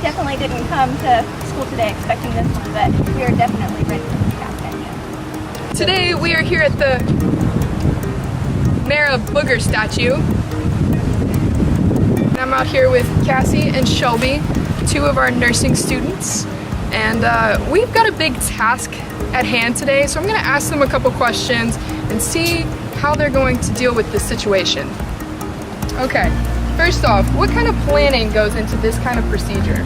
definitely didn't come to school today expecting this one, but we are definitely ready for the cat venue. Today we are here at the Mirabeau statue. And I'm out here with Cassie and Shelby, two of our nursing students. And we've got a big task at hand today, so I'm gonna ask them a couple questions and see how they're going to deal with this situation. Okay, first off, what kind of planning goes into this kind of procedure?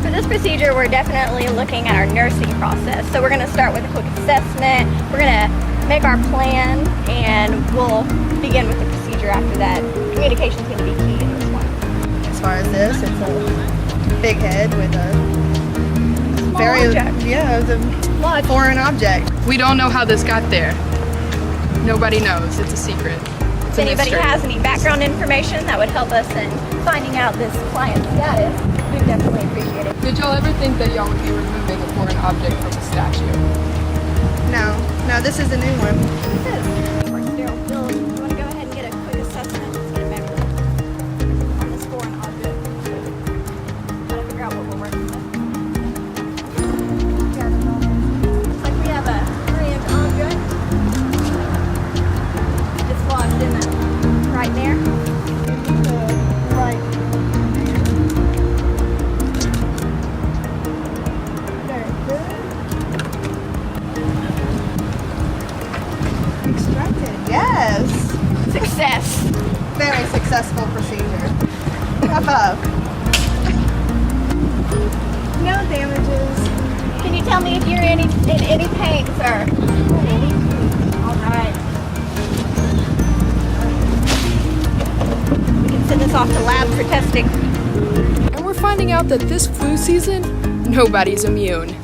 For this procedure, we're definitely looking at our nursing process. So we're going to start with a quick assessment. We're going to make our plan, and we'll begin with the procedure after that. Communication is going to be key in this one. As far as this, it's a big head with a it's a foreign object. We don't know how this got there. Nobody knows. It's a secret. It's If anybody has any background information that would help us in finding out this client's status, we would definitely appreciate it. Did y'all ever think that y'all would be removing a foreign object from a statue? No, this is a new one. This is. You want to go ahead and get a quick assessment? Let's get a measure on this foreign object. Try to figure out what we're working with. Looks like we have a 3-inch object. It's lodged in the right there. Right. Very good. Extracted, yes. Success. Very successful procedure. High five. No damages. Can you tell me if you're in any pain, sir? All right. We can send this off to lab for testing. And we're finding out that this flu season, nobody's immune.